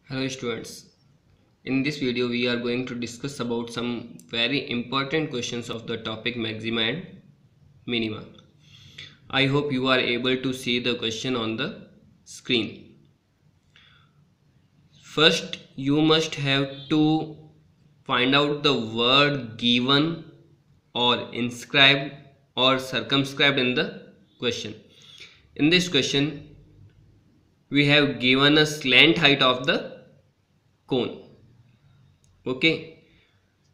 Hello students, in this video we are going to discuss about some very important questions of the topic maxima and minima. I hope you are able to see the question on the screen. First you must have to find out the word given or inscribed or circumscribed in the question. In this question we have given a slant height of the cone. Okay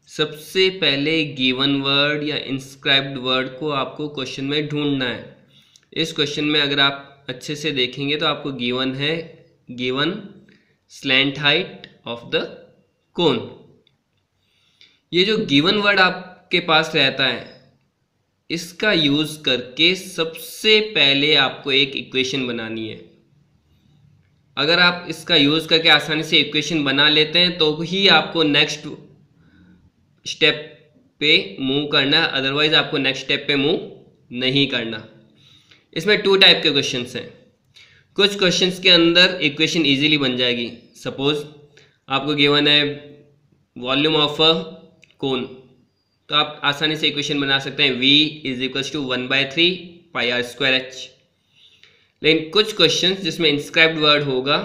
सबसे पहले given word या inscribed word को आपको question में ढूंढना है। इस question में अगर आप अच्छे से देखेंगे तो आपको गिवन है given slant height of the cone. ये जो गिवन वर्ड आपके पास रहता है इसका यूज करके सबसे पहले आपको एक इक्वेशन बनानी है। अगर आप इसका यूज करके आसानी से इक्वेशन बना लेते हैं तो ही आपको नेक्स्ट स्टेप पे मूव करना है, अदरवाइज आपको नेक्स्ट स्टेप पे मूव नहीं करना। इसमें टू टाइप के क्वेश्चंस हैं। कुछ क्वेश्चंस के अंदर इक्वेशन इजीली बन जाएगी। सपोज आपको गिवन है वॉल्यूम ऑफ अ कोन, तो आप आसानी से इक्वेशन बना सकते हैं v = 1/3 πr²h। लेकिन कुछ क्वेश्चंस जिसमें इंस्क्राइब्ड वर्ड होगा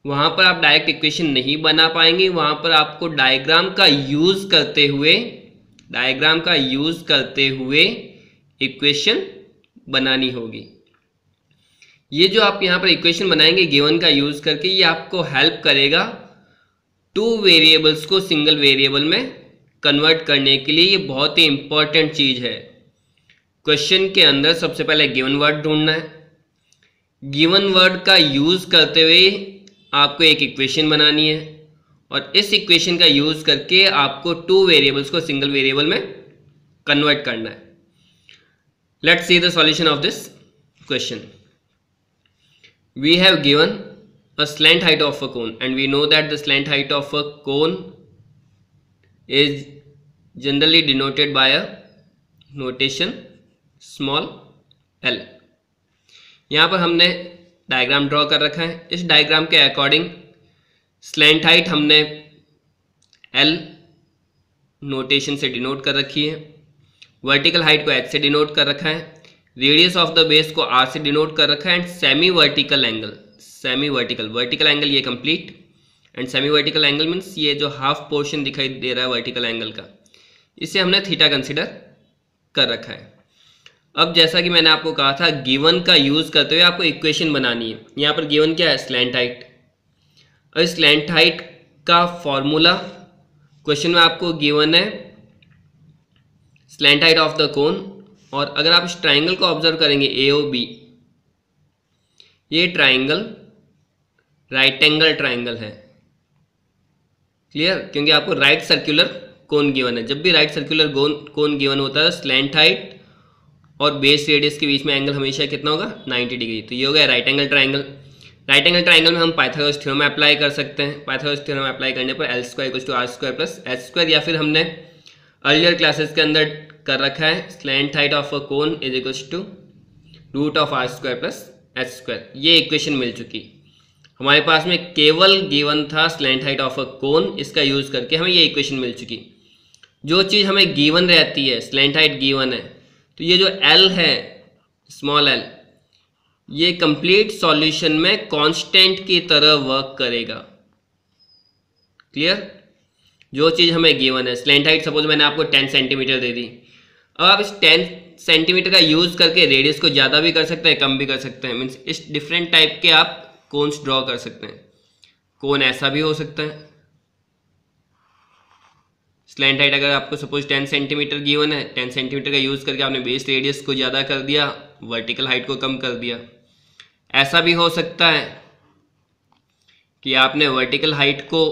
वहाँ पर आप डायरेक्ट इक्वेशन नहीं बना पाएंगे। वहाँ पर आपको डायग्राम का यूज़ करते हुए इक्वेशन बनानी होगी। ये जो आप यहाँ पर इक्वेशन बनाएंगे गिवन का यूज़ करके, ये आपको हेल्प करेगा टू वेरिएबल्स को सिंगल वेरिएबल में कन्वर्ट करने के लिए। ये बहुत ही इंपॉर्टेंट चीज़ है। क्वेश्चन के अंदर सबसे पहले गिवन वर्ड ढूंढना है। गिवन वर्ड का यूज़ करते हुए आपको एक इक्वेशन बनानी है और इस इक्वेशन का यूज़ करके आपको टू वेरिएबल्स को सिंगल वेरिएबल में कन्वर्ट करना है। Let's see the solution of this question. We have given a slant height of a cone and we know that the slant height of a cone is generally denoted by a notation small l। यहाँ पर हमने diagram draw कर रखा है। इस diagram के according slant height हमने L notation से डिनोट कर रखी है, वर्टिकल हाइट को एच से डिनोट कर रखा है, रेडियस ऑफ द बेस को आर से डिनोट कर रखा है एंड सेमी वर्टिकल एंगल ये complete. And semi vertical angle means ये जो हाफ पोर्शन दिखाई दे रहा है वर्टिकल एंगल का, इसे हमने थीटा कंसिडर कर रखा है। अब जैसा कि मैंने आपको कहा था गिवन का यूज़ करते हुए आपको इक्वेशन बनानी है। यहाँ पर गिवन क्या है? Slant height. और स्लैंट हाइट का फॉर्मूला क्वेश्चन में आपको गिवन है slant height of the cone. और अगर आप इस ट्राइंगल को ऑब्जर्व करेंगे AOB, ये ट्राइंगल राइट एंगल ट्राइंगल है। क्लियर? क्योंकि आपको राइट सर्कुलर कोन गिवन है। जब भी राइट सर्कुलर कोन गिवन होता है स्लैंट हाइट और बेस रेडियस के बीच में एंगल हमेशा कितना होगा? 90 डिग्री। तो ये हो गया right angle triangle. Right angle triangle में हम पाइथागोरस थ्योरम अप्लाई कर सकते हैं। पाइथागोरस थ्योरम अप्लाई करने पर L² = R² + H², या फिर हमने अर्लियर क्लासेस के अंदर कर रखा है slant height of a cone = √R² + H²। ये इक्वेशन मिल चुकी। हमारे पास में केवल गिवन था स्लैंट हाइट ऑफ अ कोन, इसका यूज़ करके हमें ये इक्वेशन मिल चुकी। जो चीज़ हमें गिवन रहती है, स्लैंट हाइट गिवन है, तो ये जो L है स्मॉल l, ये कंप्लीट सॉल्यूशन में कांस्टेंट की तरह वर्क करेगा। क्लियर? जो चीज़ हमें गिवन है, स्लैंट हाइट सपोज मैंने आपको 10 सेंटीमीटर दे दी। अब आप इस 10 सेंटीमीटर का यूज़ करके रेडियस को ज़्यादा भी कर सकते हैं, कम भी कर सकते हैं। मीन्स इस डिफरेंट टाइप के आप कोन्स ड्रॉ कर सकते हैं। कोन ऐसा भी हो सकता है। स्लैंट हाइट अगर आपको सपोज 10 सेंटीमीटर गिवन है, 10 सेंटीमीटर का यूज़ करके आपने बेस रेडियस को ज़्यादा कर दिया, वर्टिकल हाइट को कम कर दिया। ऐसा भी हो सकता है कि आपने वर्टिकल हाइट को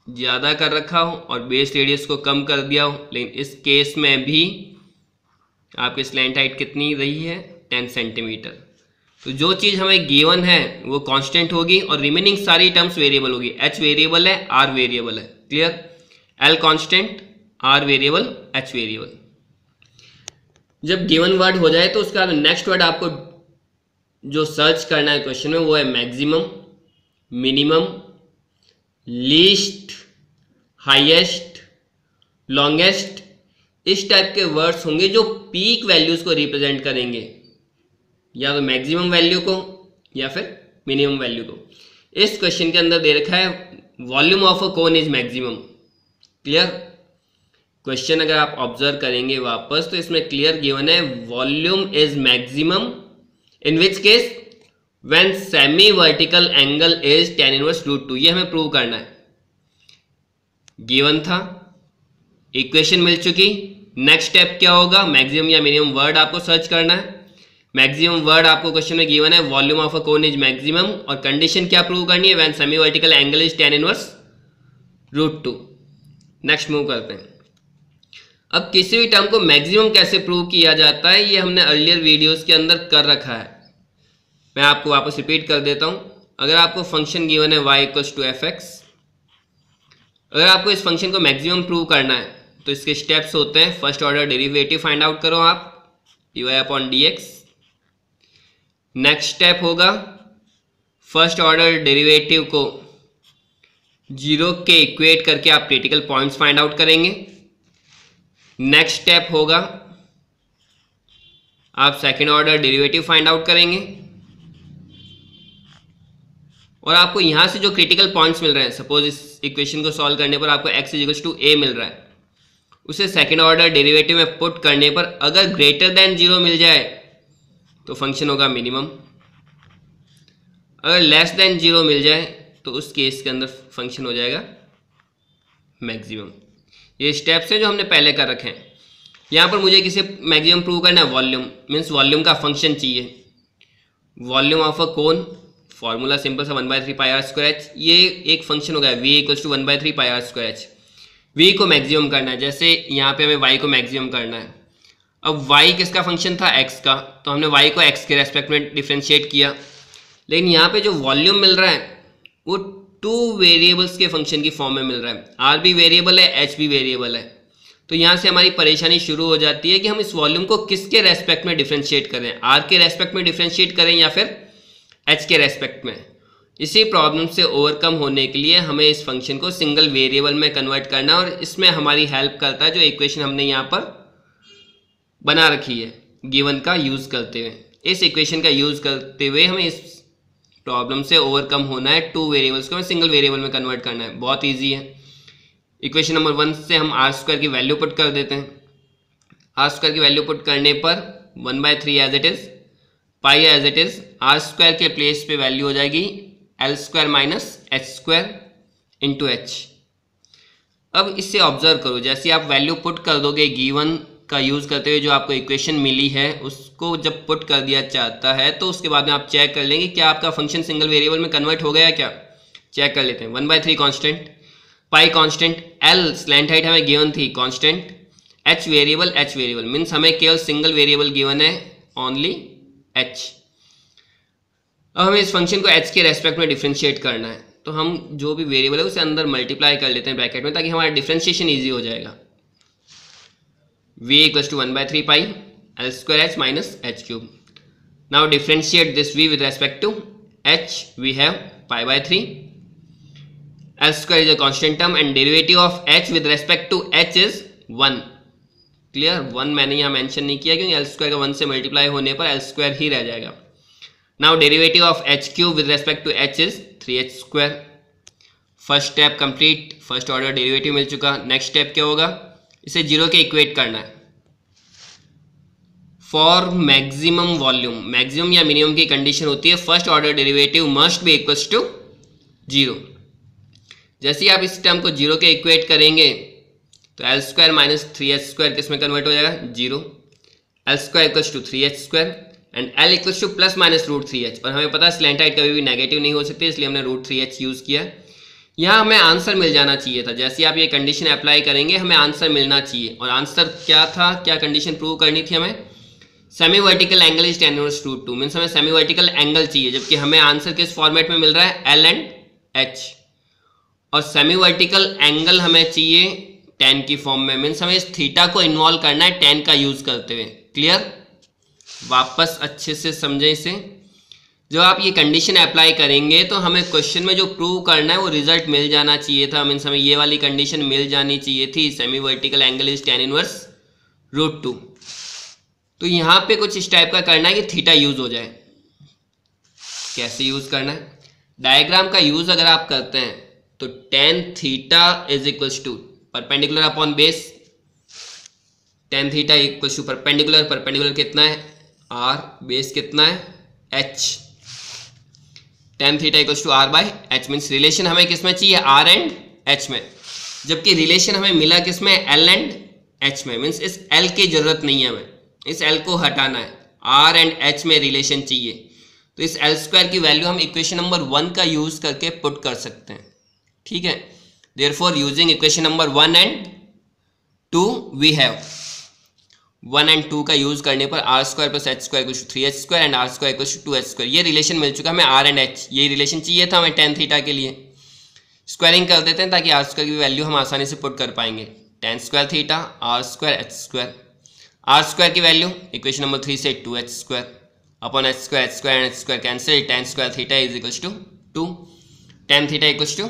ज़्यादा कर रखा हो और बेस रेडियस को कम कर दिया हो, लेकिन इस केस में भी आपकी स्लैंट हाइट कितनी रही है? 10 सेंटीमीटर। तो जो चीज़ हमें गिवन है वो कांस्टेंट होगी और रिमेनिंग सारी टर्म्स वेरिएबल होगी। H वेरिएबल है, R वेरिएबल है। Clear? L constant, R variable, H variable. जब गिवन वर्ड हो जाए तो उसका नेक्स्ट वर्ड आपको जो सर्च करना है क्वेश्चन में वो है maximum. Minimum, least, highest, longest, इस टाइप के वर्ड्स होंगे जो पीक वैल्यूज को रिप्रेजेंट करेंगे, या तो मैक्सिमम वैल्यू को या फिर मिनिमम वैल्यू को। इस क्वेश्चन के अंदर दे रखा है volume of a cone is maximum. Clear? Question अगर आप ऑब्जर्व करेंगे वापस तो इसमें क्लियर गिवन है volume is maximum in which case when semi vertical angle is tan inverse √2। ये हमें प्रूव करना है। गिवन था, इक्वेशन मिल चुकी, नेक्स्ट स्टेप क्या होगा? मैक्सिमम या मिनिमम वर्ड आपको सर्च करना है। मैक्सिमम वर्ड आपको क्वेश्चन में गिवन है volume of a cone is maximum, और कंडीशन क्या प्रूव करनी है? When semi vertical angle is tan inverse √2। Next move करते हैं। अब किसी भी टर्म को मैक्सिमम कैसे प्रूव किया जाता है ये हमने अर्लियर वीडियोस के अंदर कर रखा है। मैं आपको वापस रिपीट कर देता हूं। अगर आपको फंक्शन गिवन है y इक्वल्स टू fx, अगर आपको इस फंक्शन को मैक्सिमम प्रूव करना है तो इसके स्टेप्स होते हैं, first order derivative find out करो आप dy/dx। नेक्स्ट स्टेप होगा फर्स्ट ऑर्डर डेरिवेटिव को 0 के इक्वेट करके आप क्रिटिकल पॉइंट्स फाइंड आउट करेंगे। नेक्स्ट स्टेप होगा आप second order derivative find out करेंगे, और आपको यहां से जो क्रिटिकल पॉइंट्स मिल रहे हैं, सपोज इस इक्वेशन को सॉल्व करने पर आपको x इक्वल्स टू a मिल रहा है, उसे सेकेंड ऑर्डर डेरिवेटिव में पुट करने पर अगर ग्रेटर देन 0 मिल जाए तो फंक्शन होगा मिनिमम, अगर लेस देन 0 मिल जाए तो उस केस के अंदर फंक्शन हो जाएगा मैक्सिमम। ये स्टेप्स हैं जो हमने पहले कर रखे हैं। यहाँ पर मुझे किसी मैक्सिमम प्रूव करना है, वॉल्यूम मीन्स वॉल्यूम का फंक्शन चाहिए। Volume of a cone, formula simple सा 1/3 πr²h, ये एक फंक्शन होगा v equals to 1/3 πr²h। v को मैक्सिमम करना है, जैसे यहाँ पे हमें y को मैक्सिमम करना है। अब y किसका फंक्शन था? x का, तो हमने y को x के रेस्पेक्ट में डिफ्रेंशिएट किया। लेकिन यहाँ पे जो वॉल्यूम मिल रहा है वो 2 वेरिएबल्स के फंक्शन की फॉर्म में मिल रहा है। r भी वेरिएबल है, h भी वेरिएबल है। तो यहाँ से हमारी परेशानी शुरू हो जाती है कि हम इस वॉल्यूम को किसके रेस्पेक्ट में डिफ्रेंशिएट करें, r के रेस्पेक्ट में डिफ्रेंशिएट करें या फिर h के रेस्पेक्ट में। इसी प्रॉब्लम से ओवरकम होने के लिए हमें इस फंक्शन को सिंगल वेरिएबल में कन्वर्ट करना, और इसमें हमारी हेल्प करता है जो इक्वेशन हमने यहाँ पर बना रखी है गिवन का यूज करते हुए। इस इक्वेशन का यूज करते हुए हमें इस प्रॉब्लम से ओवरकम होना है। 2 वेरिएबल्स को हमें सिंगल वेरिएबल में कन्वर्ट करना है। बहुत ईजी है। इक्वेशन नंबर 1 से हम r² की वैल्यू पुट कर देते हैं। r² की वैल्यू पुट करने पर 1/3 as it is, pi as it is, r² के प्लेस पे वैल्यू हो जाएगी l² minus h² into h। अब इससे ऑब्जर्व करो, जैसे आप वैल्यू पुट कर दोगे गिवन का यूज करते हुए जो आपको इक्वेशन मिली है उसको जब पुट कर दिया जाता है तो उसके बाद में आप चेक कर लेंगे क्या आपका फंक्शन सिंगल वेरिएबल में कन्वर्ट हो गया क्या। चेक कर लेते हैं। 1/3 कांस्टेंट, पाई कांस्टेंट, l स्लैंट हाइट हमें गिवन थी कांस्टेंट, h वेरिएबल मीन्स हमें केवल सिंगल वेरिएबल गिवन है ओनली h। अब हमें इस फंक्शन को h के रेस्पेक्ट में डिफ्रेंशिएट करना है, तो हम जो भी वेरिएबल है उसे अंदर मल्टीप्लाई कर लेते हैं ब्रैकेट में, ताकि हमारा डिफ्रेंशिएशन ईजी हो जाएगा। v equals to 1/3 pi l² h minus h³। Now differentiate this v with respect to h, we have π/3, l² is a constant term and derivative of h with respect to h is 1। Clear? 1 मैंने यहाँ mention नहीं किया क्योंकि l² का 1 से multiply होने पर l² ही रह जाएगा। Now derivative of h³ with respect to h is 3h²। First step complete, first order derivative मिल चुका। नेक्स्ट स्टेप क्या होगा? इसे 0 के इक्वेट करना है। फॉर मैक्सिमम वॉल्यूम, मैक्सिमम या मिनिमम की कंडीशन होती है first order derivative must be equals to 0। जैसे ही आप इस टर्म को 0 के इक्वेट करेंगे तो l² माइनस 3h² किस में कन्वर्ट हो जाएगा? 0। l² equals to 3h² and l equals to plus minus √3h, और हमें पता है स्लैंट हाइट कभी भी नेगेटिव नहीं हो सकती, इसलिए हमने √3h यूज किया। यहाँ हमें आंसर मिल जाना चाहिए था। जैसे आप ये कंडीशन अप्लाई करेंगे हमें आंसर मिलना चाहिए, और आंसर क्या था, क्या कंडीशन प्रूव करनी थी हमें? Semi vertical angle is tan inverse √2 means हमें सेमी वर्टिकल एंगल चाहिए, जबकि हमें आंसर किस फॉर्मेट में मिल रहा है? l एंड h, और सेमी वर्टिकल एंगल हमें चाहिए tan की फॉर्म में, मीन्स हमें इस थीटा को इन्वॉल्व करना है tan का यूज करते हुए। क्लियर? वापस अच्छे से समझें इसे। जब आप ये कंडीशन अप्लाई करेंगे तो हमें क्वेश्चन में जो प्रूव करना है वो रिजल्ट मिल जाना चाहिए था, मीन्स हमें ये वाली कंडीशन मिल जानी चाहिए थी, semi vertical angle is tan inverse √2। तो यहाँ पे कुछ इस टाइप का करना है कि थीटा यूज हो जाए। कैसे यूज करना है? डायग्राम का यूज अगर आप करते हैं तो tan theta is equals to perpendicular upon base, tan theta equals to perpendicular, perpendicular कितना है r, बेस कितना है h, tan theta equals to r by h। Means relation हमें किस में चाहिए? r एंड h में, जबकि रिलेशन हमें मिला किस में? l एंड h में। मीन्स इस l की जरूरत नहीं है, हमें इस l को हटाना है, r एंड h में रिलेशन चाहिए। तो इस l स्क्वायर की वैल्यू हम इक्वेशन नंबर 1 का यूज करके पुट कर सकते हैं, ठीक है। Therefore using equation number 1 and 2 we have 1 and 2 का यूज करने पर r square plus h square equals to 3h square and r square equals to 2h square. ये रिलेशन मिल चुका हमें r एंड h, ये रिलेशन चाहिए था हमें tan थीटा के लिए। स्क्वायरिंग कर देते हैं ताकि r स्क्वायर की वैल्यू हम आसानी से पुट कर पाएंगे। tan square theta r square h square, r square की वैल्यू इक्वेशन नंबर 3 से 2h square upon h square and h square cancel, tan square theta is equals to 2, tan theta equals to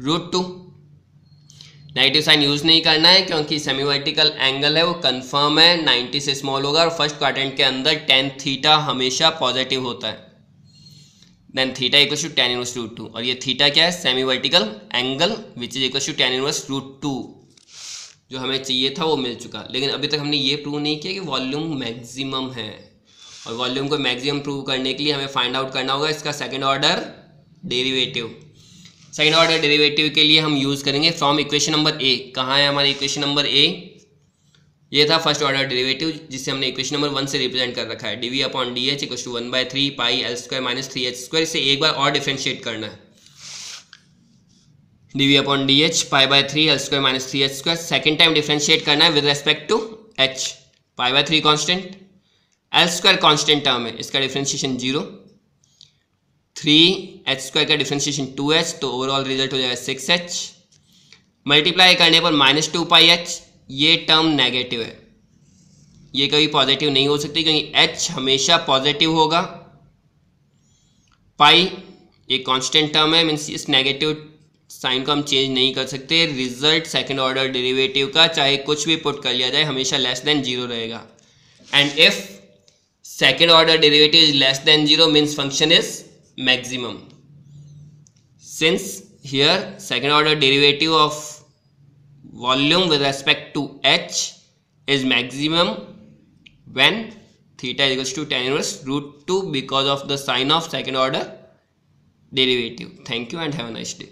√2। Negative sign use नहीं करना है क्योंकि semi vertical angle है वो confirm है 90 से स्मॉल होगा और फर्स्ट क्वाड्रेंट के अंदर tan थीटा हमेशा पॉजिटिव होता है। Then theta equals to tan inverse √2 और ये थीटा क्या है? Semi vertical angle which is equals to tan inverse √2। जो हमें चाहिए था वो मिल चुका, लेकिन अभी तक हमने ये प्रूव नहीं किया कि वॉल्यूम मैक्सिमम है, और वॉल्यूम को मैक्सिमम प्रूव करने के लिए हमें फाइंड आउट करना होगा इसका second order derivative. Second order derivative के लिए हम यूज करेंगे फ्रॉम इक्वेशन नंबर ए। कहाँ है हमारी इक्वेशन नंबर ए? ये था फर्स्ट ऑर्डर डेरिवेटिव जिसे हमने इक्वेशन नंबर 1 से रिप्रेजेंट कर रखा है, dv upon dh equals to 1/3 pi l square minus 3h square. इसे एक बार और डिफरेंशिएट करना है, dv upon dh π/3 l square minus 3h square. Second time differentiate करना है with respect to h, π/3 constant, l square constant term है, इसका डिफरेंशिएशन 0, 3h स्क्वायर का डिफरेंशिएशन 2h, तो ओवरऑल रिजल्ट हो जाएगा 6h। मल्टीप्लाई करने पर -2πh, ये टर्म नेगेटिव है, ये कभी पॉजिटिव नहीं हो सकती क्योंकि h हमेशा पॉजिटिव होगा। पाई एक कांस्टेंट टर्म है, मीन्स इस नेगेटिव साइन को हम चेंज नहीं कर सकते। रिजल्ट सेकंड ऑर्डर डेरिवेटिव का चाहे कुछ भी पुट कर लिया जाए हमेशा लेस देन 0 रहेगा। And if second order derivative is less than 0 means function is maximum. Since here second order derivative of volume with respect to h is maximum when theta is equals to tan inverse √2 because of the sign of second order derivative. Thank you and have a nice day.